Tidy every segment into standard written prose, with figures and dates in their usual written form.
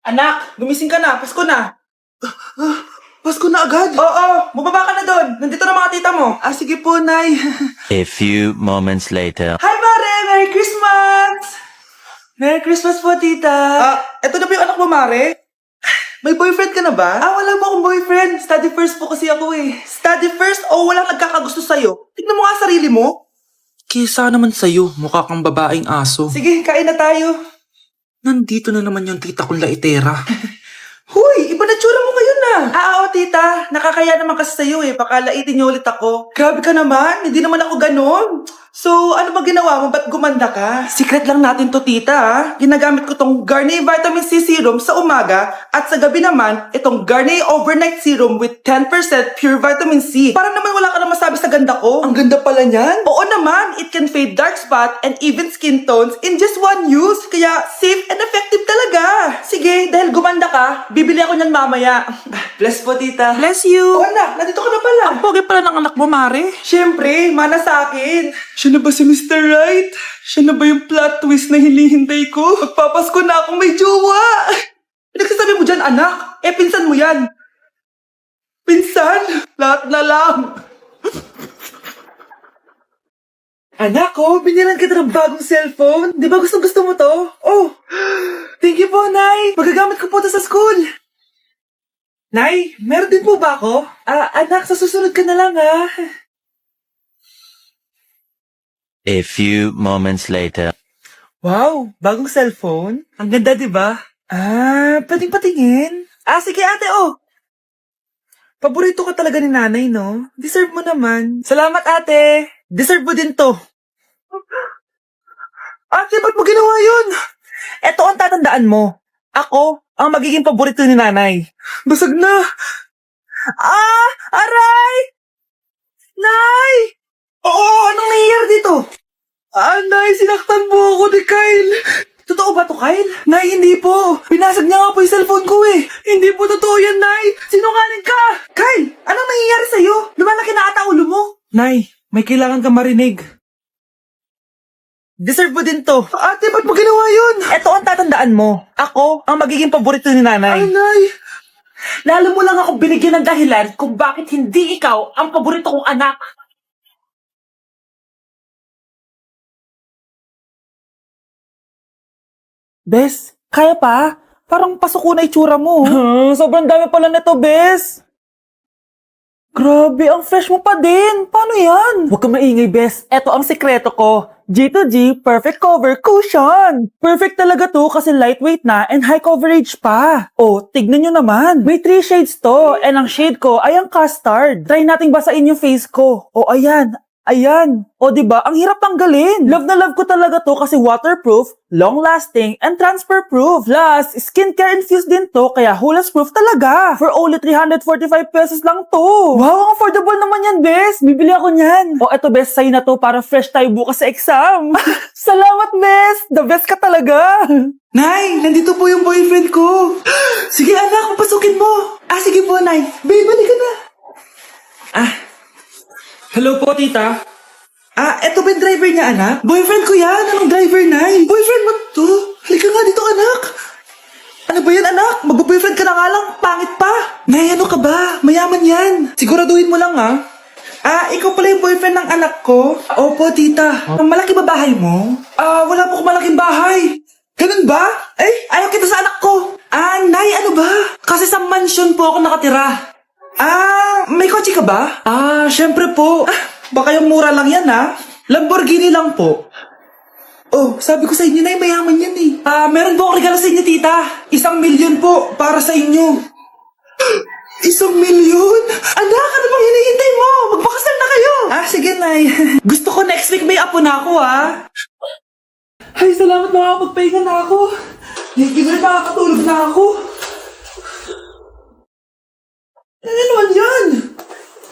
Anak, gumising ka na. Pasko na. Pasko na agad? Oo, bumaba ka na doon. Nandito na mga tita mo. Sige po, Nay. A few moments later. Hi, Mare! Merry Christmas! Merry Christmas po, tita. Eto na ba yung anak mo, Mare? May boyfriend ka na ba? Wala mo akong boyfriend. Study first po kasi ako eh. Study first o walang nagkakagusto sa'yo? Tignan mo nga sarili mo. Kesa naman sa'yo, mukha kang babaeng aso. Sige, kain na tayo. Nandito na naman yung tita kong laitera. Huy, iba na tsura mo ngayon na. Oo, tita. Nakakaya naman kasi sa'yo eh. Baka laitin niyo ulit ako. Grabe ka naman. Hindi naman ako ganon. So, ano ba ginawa mo? Ba't gumanda ka? Secret lang natin to, tita. Ginagamit ko tong Garnier Vitamin C Serum sa umaga at sa gabi naman, itong Garnier Overnight Serum with 10% pure vitamin C. Para naman wala ka na masabi sa ganda ko. Ang ganda pala niyan. Oo naman, it can fade dark spot and even skin tones in just one use. Kaya safe and effective talaga. Sige, dahil gumanda ka, bibili ako niyan mamaya. Bless po, tita. Bless you. Oh anak, nandito ka na pala. Ang pogi pala ng anak mo, Mare. Siyempre, mana sa akin. Siya na ba si Mr. Right? Siya na ba yung plot twist na hinihintay ko? Magpapasko na akong may jowa. Pinagsasabi mo dyan, anak. Pinsan mo yan. Pinsan? Lahat na lang. Anak, binilan kita ng bagong cellphone. Di ba gusto mo to? Oh, thank you po, Nay. Magagamit ko po to sa school. Nay, meron din po ba ako? Anak, sa susunod ka na lang, ha? A few moments later. Wow, bagong cellphone. Ang ganda, di ba? Pwedeng patingin. Sige ate, Paborito ka talaga ni nanay, no? Deserve mo naman. Salamat, ate. Deserve mo din to. Ate, ba't mo ginawa yun? Eto ang tatandaan mo. Ako, ang magiging paborito ni nanay. Basag na. Aray! Nay! Oo, anong nangyayari dito? Nay, sinaktan mo ako ni Kyle. Totoo ba to, Kyle? Nay, hindi po. Pinasag niya nga po yung cellphone ko eh. Hindi po totoo yan, Nay. Sinungaling ka. Kyle, anong nangyayari sa'yo? Lumalaki na ata ulo mo. Nay, may kailangan ka marinig. Deserve mo din to. Ate, ba't mo ginawa yun? Eto ang tatandaan mo. Ako, ang magiging paborito ni nanay. Nay. Lalo mo lang ako binigyan ng dahilan kung bakit hindi ikaw ang paborito kong anak. Bes, kaya pa? Parang pasuko na itsura mo. Sobrang dami pala nito, Bes. Grabe, ang fresh mo pa din. Paano yan? Huwag kang maingay, Bes. Eto ang sikreto ko. G2G Perfect Cover Cushion. Perfect talaga to kasi lightweight na and high coverage pa. Tignan nyo naman. May 3 shades to and ang shade ko ay ang custard. Try nating basain yung face ko. Ayan. Ayan. Diba? Ang hirap tanggalin. Love na love ko talaga to kasi waterproof, long-lasting, and transfer-proof. Plus, skincare infused din to kaya hulas-proof talaga. For only 345 pesos lang to. Wow, ang affordable naman yan, Bes. Bibili ako niyan. Eto, Bes, sa'yo na to para fresh tayo bukas sa exam. Salamat, Bes. The best ka talaga. Nay, nandito po yung boyfriend ko. Sige, anak, papasukin mo. Sige po, Nay. Babe, balik ka na. Hello po, tita. Eto ba yung driver niya, anak? Boyfriend ko yan. Anong driver, Nay? Boyfriend mo to? Halika nga dito, anak. Ano ba yan, anak? Mag-boyfriend ka na nga lang. Pangit pa. Nay, ano ka ba? Mayaman yan. Siguraduhin mo lang, ha? Ikaw pala yung boyfriend ng anak ko? Opo, tita. Ang malaki ba bahay mo? Wala po akong malaking bahay. Ganun ba? Ayaw kita sa anak ko. Nay, ano ba? Kasi sa mansion po ako nakatira. May kotse ka ba? Syempre po. Baka yung mura lang yan, ha? Lamborghini lang po. Sabi ko sa inyo na mayaman yan eh. Meron po akong regalo sa inyo, tita. 1,000,000 po para sa inyo. 1,000,000? Anak, ano bang hinihintay mo? Magpakasal na kayo. Sige, Nay. Gusto ko next week may apo na ako, ha? Ay, salamat, makakapagpahinga na ako. Hindi ko rin makakatulog na ako. Ano naman yan?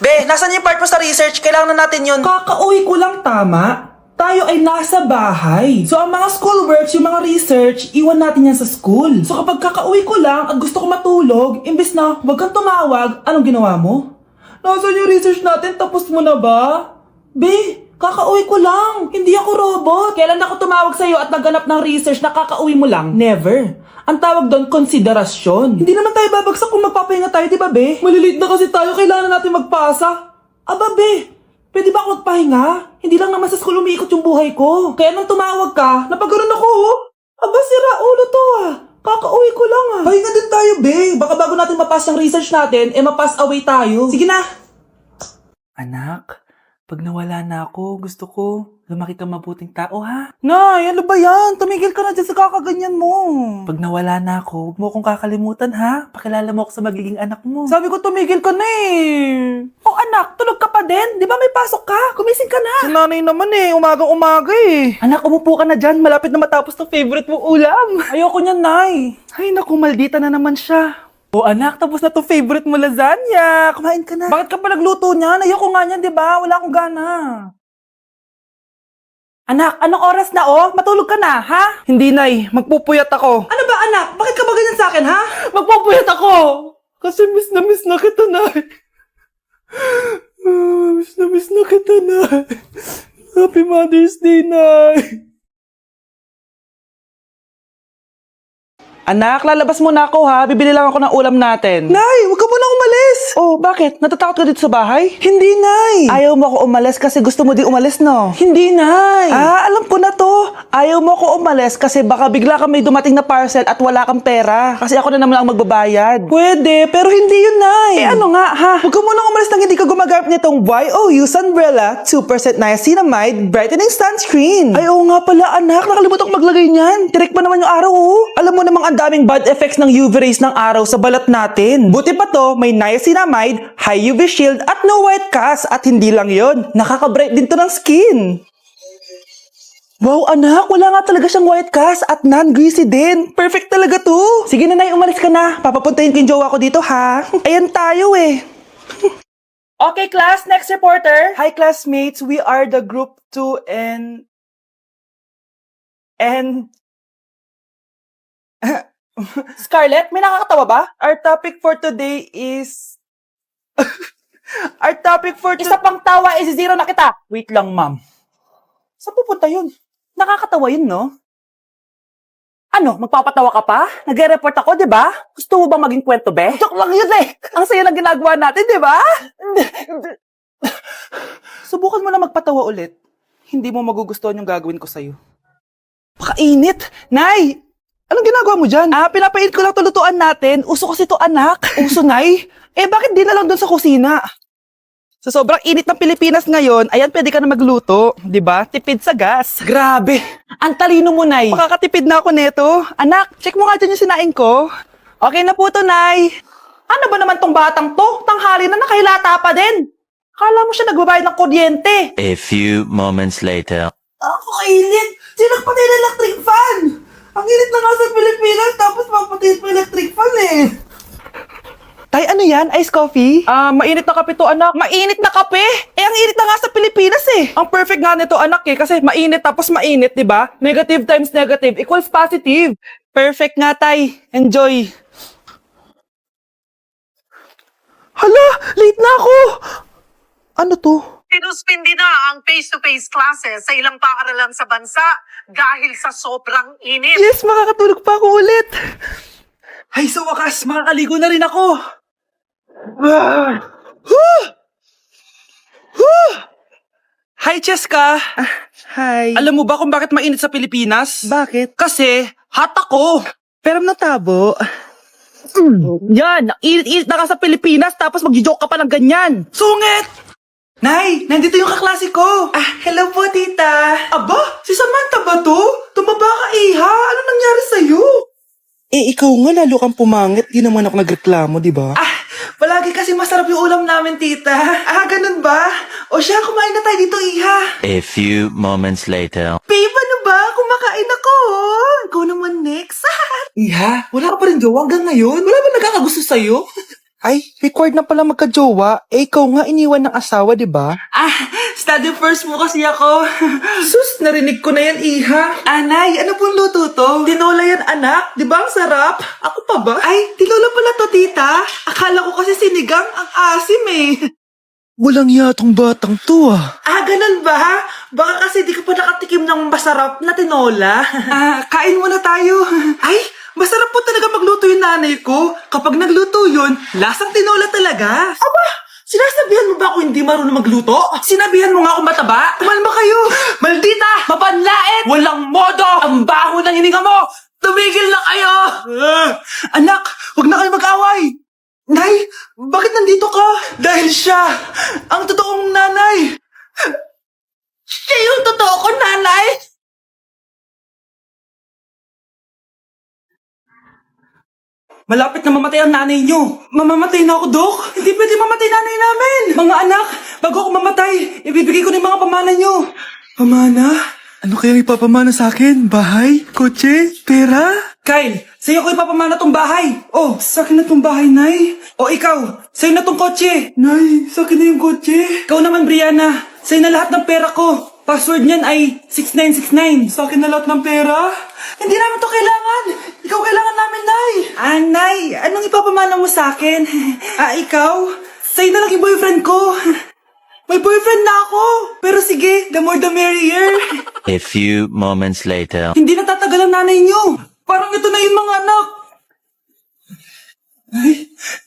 Be, nasan yung part mo sa research? Kailangan na natin yun. Kakauwi ko lang, tama? Tayo ay nasa bahay. So, ang mga schoolworks, yung mga research, iwan natin yan sa school. So, kapag kakauwi ko lang at gusto ko matulog, imbes na wag kang tumawag, anong ginawa mo? Nasaan yung research natin? Tapos mo na ba? Be, Kakauwi ko lang. Hindi ako robot. Kailan ako tumawag sa'yo at nagganap ng research na kakauwi mo lang? Never. Ang tawag doon, konsiderasyon. Hindi naman tayo babagsak kung magpapahinga tayo, di ba, be? Maliliit na kasi tayo, kailangan natin magpasa. Aba, be, pwede ba ako magpahinga? Hindi lang naman sa school umiikot yung buhay ko. Kaya nang tumawag ka, napagano'n ako, oh. Aba, sira ulo to, ah. Kakauwi ko lang, ah. Pahinga din tayo, be. Baka bago natin mapas yung research natin, mapass away tayo. Sige na. Anak, pag nawala na ako, gusto ko lumaki ka mabuting tao, ha? Nay, ano ba yan? Tumigil ka na dyan sa kakaganyan mo. Pag nawala na ako, huwag mo akong kakalimutan, ha? Pakilala mo ako sa magiging anak mo. Sabi ko, tumigil ka na eh. Oh, anak, tulog ka pa din? Di ba may pasok ka? Gumising ka na. Si nanay naman eh, umagang-umaga eh. Anak, umupo ka na dyan. Malapit na matapos ng favorite mong ulam. Ayoko niyan, Nay. Ay, naku, maldita na naman siya. Oh anak, tapos na to favorite mo lasagna. Kumain ka na. Bakit ka pa nagluto niyan? Ayoko nga niyan, di ba? Wala akong gana. Anak, anong oras na oh? Matulog ka na, ha? Hindi, Nay. Magpupuyat ako. Ano ba, anak? Bakit ka ba ganyan sa akin, ha? Magpupuyat ako! Kasi miss na kita, Nay. Miss na kita, Nay. Happy Mother's Day, Nay. Anak, lalabas muna ako ha. Bibili lang ako ng ulam natin. Nay, huwag ka muna umalis. Oh, bakit? Natatakot ka dito sa bahay? Hindi, Nay. Ayaw mo ako umalis kasi gusto mo di umalis, no? Hindi, Nay. Ah, alam ko na to. Ayaw mo ako umalis kasi baka bigla ka may dumating na parcel at wala kang pera. Kasi ako na naman ang magbabayad. Pwede, pero hindi yun, Nay. Ano nga, ha? Huwag ka muna umalis nang hindi ka gumagamit nitong YOU Sunbrella 2% Niacinamide Brightening Sunscreen. Ay, oo nga pala, anak. Nakalimutan ko maglagay niyan. Direct pa naman yung araw, oh. Alam mo namang ang daming bad effects ng UV rays ng araw sa balat natin. Buti pa to, may niacinamide, high UV shield, at no white cast. At hindi lang yon, nakaka-bright din to ng skin. Wow, anak, wala nga talaga siyang white cast at non-greasy din. Perfect talaga to. Sige na, Nay, umalis ka na. Papapuntahin ko yung jowa ko dito, ha? Ayan tayo eh. Okay, class, next reporter. Hi, classmates. We are the group 2 and... Scarlett, may nakakatawa ba? Our topic for today is... Isa pang tawa is zero na kita. Wait lang, ma'am. Saan pupunta yun? Nakakatawa yun, no? Ano, magpapatawa ka pa? Nagre-report ako, di ba? Gusto mo bang maging kwento, be? Joke lang yun eh. Ang saya ng ginagawa natin, di ba? Subukan mo na magpatawa ulit. Hindi mo magugustuhan yung gagawin ko sa'yo. Pakainit! Nay! Anong ginagawa mo dyan? Pinapait ko lang to lutuan natin. Uso kasi to, anak. Uso, Nay? Bakit di na lang doon sa kusina? Sa sobrang init ng Pilipinas ngayon, ayan, pwede ka na magluto. Di ba? Tipid sa gas. Grabe! Ang talino mo, Nay. Makakatipid na ako neto. Anak, check mo nga dyan yung sinaing ko. Okay na po to, Nay. Ano ba naman tong batang to? Tanghali na nakahilata pa din. Kala mo siya nagbabayad ng kuryente. A few moments later. Ako kainit! Sinakpatay na electric fan! Ang init na nga sa Pilipinas, tapos papatayin pa electric fan eh. Tay, ano yan? Ice coffee? Mainit na kape to, anak. Mainit na kape? Ang init na nga sa Pilipinas eh. Ang perfect nga nito, anak eh, kasi mainit tapos mainit, di ba? Negative times negative equals positive. Perfect nga, Tay. Enjoy. Hala, late na ako. Ano to? Sinuspindi na ang face-to-face classes sa ilang paaralan sa bansa dahil sa sobrang init. Yes, makakatulog pa ako ulit. Ay, sa wakas, makakaligo na rin ako. Hi, Cheska. Hi. Alam mo ba kung bakit mainit sa Pilipinas? Bakit? Kasi hot ako. Pero natabo. Yan, init-init na ka sa Pilipinas tapos mag-joke ka pa ng ganyan. Sungit! Nay, nandito yung kaklase ko. Hello po, tita. Aba, si Samantha ba to? Tumaba ka, Iha. Ano nangyari sa'yo? Ikaw nga lalo kang pumangit. Di naman ako nagreklamo, di ba? Palagi kasi masarap yung ulam namin, tita. Ganun ba? O siya, kumain na tayo dito, Iha. A few moments later. Babe, ano ba? Kumakain ako. Go naman next. Iha, wala ka pa rin jowa hanggang ngayon? Wala ba nagkakagusto sa'yo? Ay, required na pala magka-jowa. Ikaw nga iniwan ng asawa, di ba? Study first mo kasi ako. Sus, narinig ko na yan, Iha. Anay, ano pong luto to? Tinola yan, anak. Di ba ang sarap? Ako pa ba? Ay, tinola pala to, tita. Akala ko kasi sinigang ang asim eh. Walang yatong batang to ah. Ganun ba? Baka kasi di ka pa nakatikim ng masarap na tinola. Kain muna tayo. Ay, masarap po talaga magluto yung nanay ko. Kapag nagluto yun, lasang tinola talaga. Aba, sinasabihan mo ba ako hindi marunong magluto? Sinabihan mo nga ako mataba? Kumalma kayo. Maldita! Mapanlait! Walang modo! Ang baho ng hininga mo! Tumigil na kayo! Anak, huwag na kayo mag-away! Nay, bakit nandito ka? Dahil siya, ang totoong nanay. Siya yung totoo ko, nanay? Malapit na mamatay ang nanay niyo. Mamamatay na ako, Dok. Hindi pwede mamatay nanay namin. Mga anak, bago ako mamatay, ibibigay ko na yung mga pamana niyo. Pamana? Ano kayang ipapamana sa akin? Bahay? Kotse? Pera? Kyle, sa'yo ko ipapamana tong bahay. Oh, sa akin na tong bahay, Nay. O ikaw, sa'yo na tong kotse. Nay, sa akin na yung kotse. Ikaw naman, Brianna, sa'yo na lahat ng pera ko. Password niyan ay 6969. Sa akin na lahat ng pera? Hindi namin to kailangan. Ikaw kailangan namin, Nay. Nay, anong ipapamana mo sa akin? Ikaw? Sa'yo na lang yung boyfriend ko. May boyfriend na ako. Pero sige, the more the merrier. A few moments later. Hindi na tatagal ang nanay niyo. Parang ito na yung mga anak.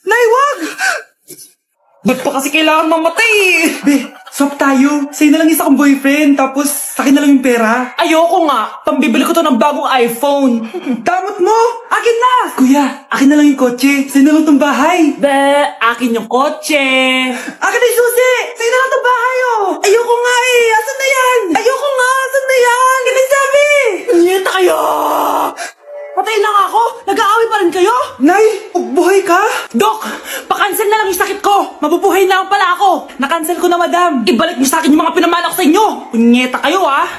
Nay, wag! Ba't pa kasi kailangan mamatay eh? Be, swap tayo. Sa'yo na lang isa kong boyfriend, tapos sa'kin na lang yung pera. Ayoko nga. Pambibili ko to ng bagong iPhone. Damot mo! Akin na! Kuya, akin na lang yung kotse. Sa'yo na lang tong bahay. Be, akin yung kotse. Akin na yung susi! Sa'yo na lang tong bahay oh! Ayoko nga eh! Asan na yan? Ayoko nga! Asan na yan? Ganun sabi! Niyeta kayo! Patay na nga ako! Nag-aaway pa rin kayo? Nay, buhay ka? Dok, pa-cancel na lang yung sakit ko! Mabubuhay na lang pala ako! Na-cancel ko na, madam! Ibalik niyo sa akin yung mga pinamana ko sa inyo! Punyeta kayo, ah!